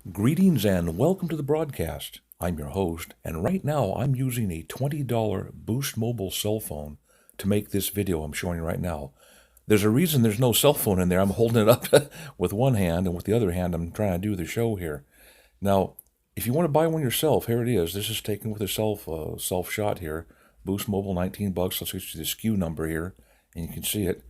Greetings and welcome to the broadcast. I'm your host, and right now I'm using a $20 Boost Mobile cell phone to make this video I'm showing you right now. There's a reason there's no cell phone in there. I'm holding it up with one hand, and with the other hand I'm trying to do the show here. Now, if you want to buy one yourself, here it is. This is taken with a self shot here. Boost Mobile, 19 bucks. Let's get you the SKU number here, and you can see it.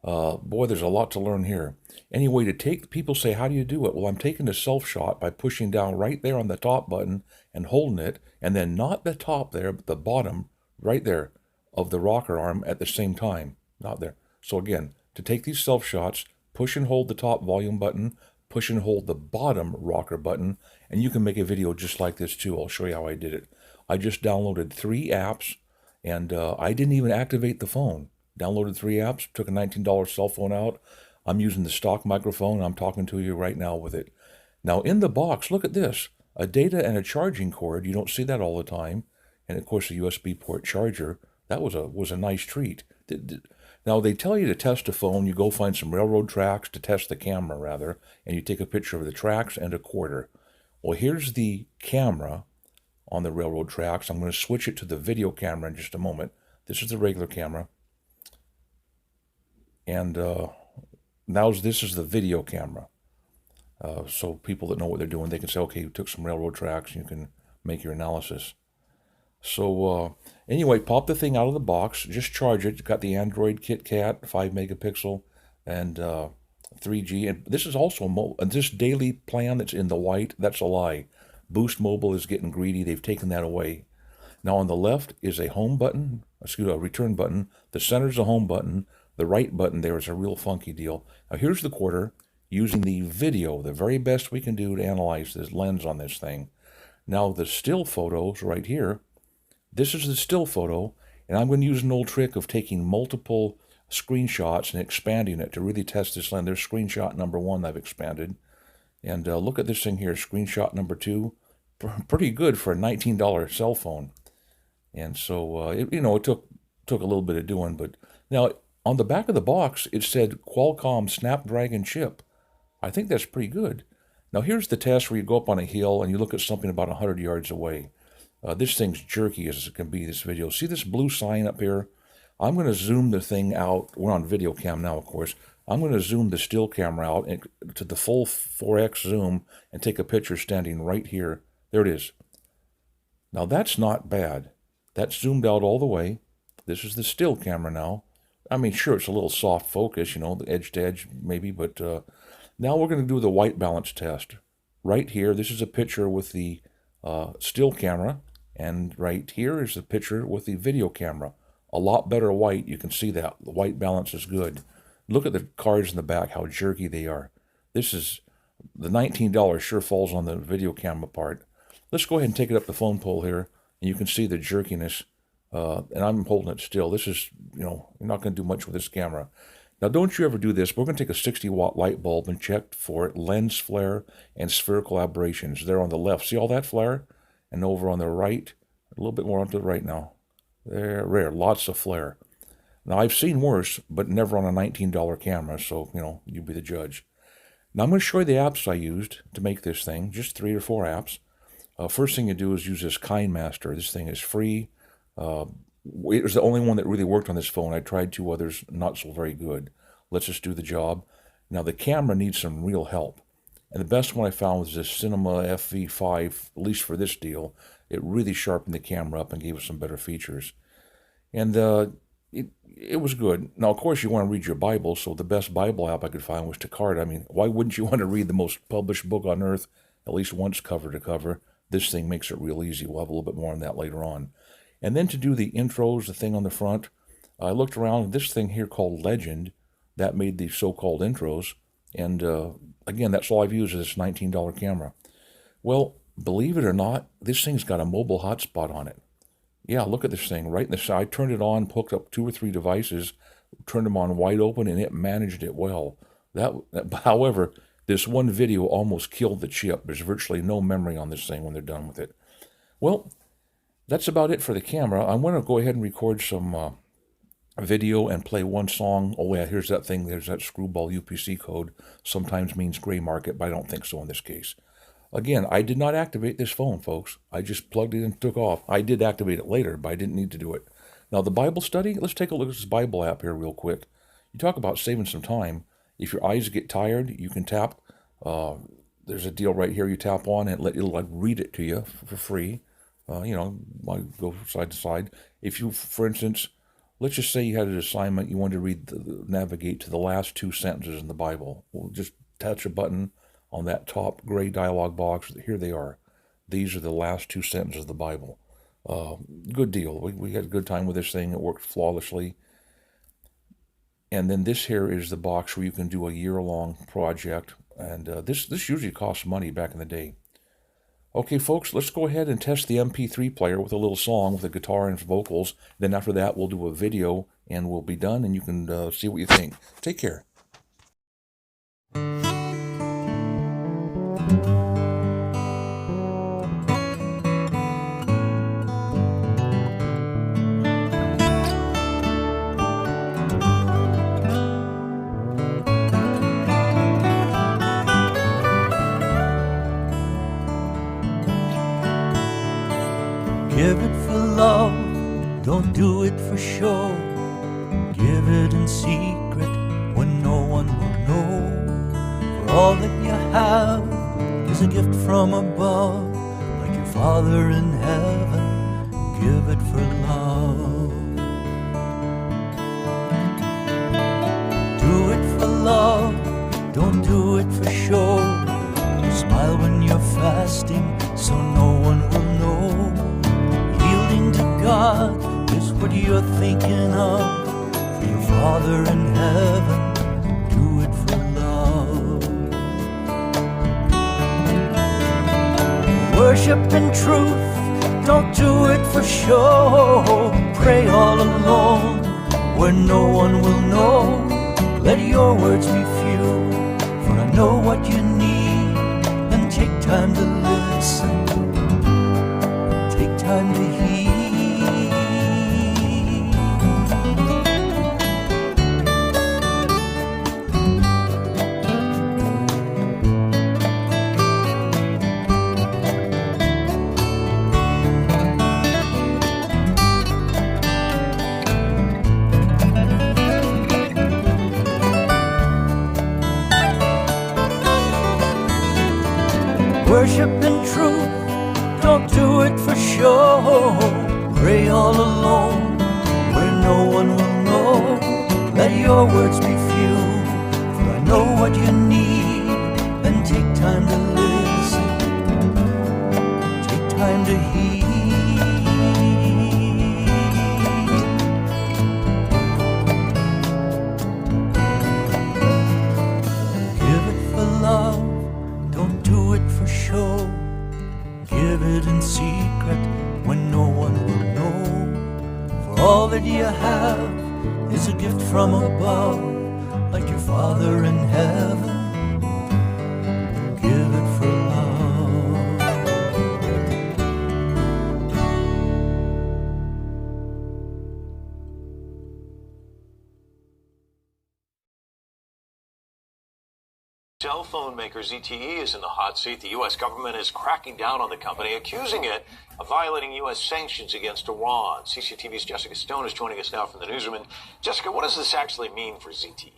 Boy, there's a lot to learn here. Anyway, people say, how do you do it? Well, I'm taking the self shot by pushing down right there on the top button and holding it, and then not the top there, but the bottom right there of the rocker arm at the same time. Not there. So again, to take these self shots, push and hold the top volume button, push and hold the bottom rocker button, and you can make a video just like this too. I'll show you how I did it. I just downloaded 3 apps, and I didn't even activate the phone. Downloaded 3 apps, took a $19 cell phone out. I'm using the stock microphone. I'm talking to you right now with it. Now in the box, look at this. A data and a charging cord. You don't see that all the time. And of course a USB port charger. That was a nice treat. Now they tell you to test a phone. You go find some railroad tracks to test the camera rather. And you take a picture of the tracks and a quarter. Well, here's the camera on the railroad tracks. I'm going to switch it to the video camera in just a moment. This is the regular camera. And this is the video camera. So people that know what they're doing, they can say, okay, you took some railroad tracks, and you can make your analysis. So anyway, pop the thing out of the box, just charge it. Got the Android KitKat, 5 megapixel, and 3G. And this is also this daily plan that's in the white. That's a lie. Boost Mobile is getting greedy. They've taken that away. Now on the left is a home button, a return button. The center is a home button. The right button there is a real funky deal. Now here's the quarter, using the video, the very best we can do to analyze this lens on this thing. Now the still photos right here, this is the still photo, and I'm going to use an old trick of taking multiple screenshots and expanding it to really test this lens. There's screenshot number 1 I've expanded. And look at this thing here, screenshot number 2. Pretty good for a $19 cell phone. And so, it took a little bit of doing, but now, on the back of the box, it said Qualcomm Snapdragon chip. I think that's pretty good. Now here's the test where you go up on a hill and you look at something about 100 yards away. This thing's jerky as it can be, this video. See this blue sign up here? I'm going to zoom the thing out. We're on video cam now, of course. I'm going to zoom the still camera out to the full 4x zoom and take a picture standing right here. There it is. Now that's not bad. That's zoomed out all the way. This is the still camera now. I mean, sure, it's a little soft focus, the edge to edge maybe, but now we're going to do the white balance test. Right here, this is a picture with the still camera, and right here is the picture with the video camera. A lot better white, you can see that. The white balance is good. Look at the cards in the back, how jerky they are. This is, the $19 sure falls on the video camera part. Let's go ahead and take it up the phone pole here, and you can see the jerkiness. And I'm holding it still. This is, you're not going to do much with this camera. Now, don't you ever do this. We're going to take a 60-watt light bulb and check for lens flare and spherical aberrations. There on the left. See all that flare? And over on the right, a little bit more onto the right now. There, rare, lots of flare. Now, I've seen worse, but never on a $19 camera, so, you be the judge. Now, I'm going to show you the apps I used to make this thing, just 3 or 4 apps. First thing you do is use this KineMaster. This thing is free. It was the only one that really worked on this phone. I tried 2 others, not so very good. Let's just do the job. Now the camera needs some real help. And the best one I found was this Cinema FV5, at least for this deal. It really sharpened the camera up and gave us some better features. And it was good. Now, of course, you want to read your Bible, so the best Bible app I could find was Tacard. I mean, why wouldn't you want to read the most published book on earth at least once cover to cover? This thing makes it real easy. We'll have a little bit more on that later on. And then to do the intros, the thing on the front, I looked around, this thing here called Legend, that made the so-called intros. And again, that's all I've used is this $19 camera. Well, believe it or not, this thing's got a mobile hotspot on it. Yeah, look at this thing right in the side. I turned it on, hooked up 2 or 3 devices, turned them on wide open, and it managed it well. However, this one video almost killed the chip. There's virtually no memory on this thing when they're done with it. Well, that's about it for the camera. I'm going to go ahead and record some video and play one song. Oh yeah, here's that thing. There's that screwball UPC code. Sometimes means gray market, but I don't think so in this case. Again, I did not activate this phone, folks. I just plugged it in and took off. I did activate it later, but I didn't need to do it. Now, the Bible study, let's take a look at this Bible app here real quick. You talk about saving some time. If your eyes get tired, you can tap. There's a deal right here you tap on and it'll like read it to you for free. Go side to side. If you, for instance, let's just say you had an assignment, you wanted to navigate to the last 2 sentences in the Bible. Well, just touch a button on that top gray dialog box. Here they are. These are the last 2 sentences of the Bible. Good deal. We had a good time with this thing. It worked flawlessly. And then this here is the box where you can do a year-long project. And this usually costs money back in the day. Okay, folks, let's go ahead and test the MP3 player with a little song with a guitar and vocals. Then after that, we'll do a video and we'll be done, and you can see what you think. Take care. Give it for love, don't do it for show. Give it in secret when no one will know. For all that you have is a gift from above, like your Father in heaven. Give it for love. Do it for love, don't do it for show. Smile when you're fasting so no one will know. Yielding to God is what you're thinking of. For your Father in heaven, do it for love. Worship in truth, don't do it for show. Pray all alone where no one will know. Let your words be few, for I know what you need. And take time to listen, take time to heed. Worship in truth, don't do it for show. Pray all alone where no one will know. Let your words be few, for I know what you need. And take time to listen, take time to heed. Give it for love, don't do it for show. Give it in secret when no one will know. For all that you have is a gift from above, like your Father in heaven. Give it for love. Cell phone maker ZTE is in the hot seat. The U.S. government is cracking down on the company, accusing it of violating U.S. sanctions against Iran. CCTV's Jessica Stone is joining us now from the newsroom. And Jessica, what does this actually mean for ZTE?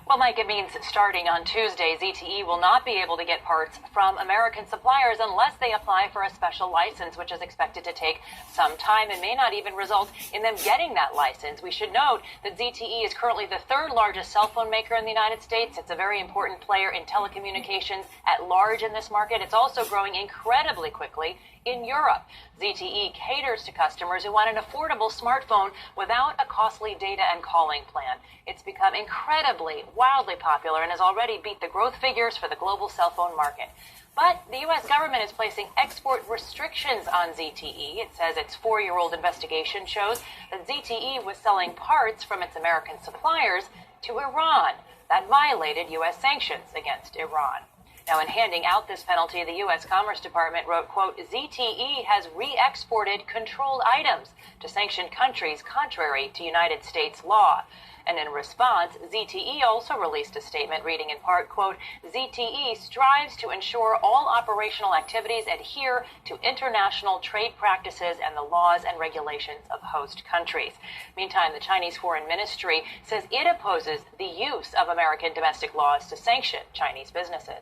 Well, Mike, it means starting on Tuesday, ZTE will not be able to get parts from American suppliers unless they apply for a special license, which is expected to take some time and may not even result in them getting that license. We should note that ZTE is currently the third largest cell phone maker in the United States. It's a very important player in telecommunications at large in this market. It's also growing incredibly quickly in Europe. ZTE caters to customers who want an affordable smartphone without a costly data and calling plan. It's become incredibly, wildly popular and has already beat the growth figures for the global cell phone market. But the U.S. government is placing export restrictions on ZTE. It says its 4-year-old investigation shows that ZTE was selling parts from its American suppliers to Iran. That violated U.S. sanctions against Iran. Now, in handing out this penalty, the U.S. Commerce Department wrote, quote, ZTE has re-exported controlled items to sanctioned countries contrary to United States law. And in response, ZTE also released a statement reading in part, quote, ZTE strives to ensure all operational activities adhere to international trade practices and the laws and regulations of host countries. Meantime, the Chinese Foreign Ministry says it opposes the use of American domestic laws to sanction Chinese businesses.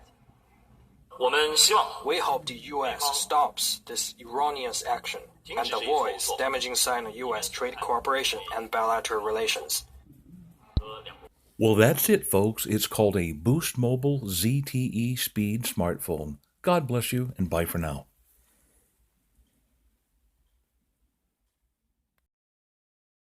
We hope the U.S. stops this erroneous action and avoids damaging Sino-U.S. trade cooperation and bilateral relations. Well, that's it, folks. It's called a Boost Mobile ZTE Speed smartphone. God bless you, and bye for now.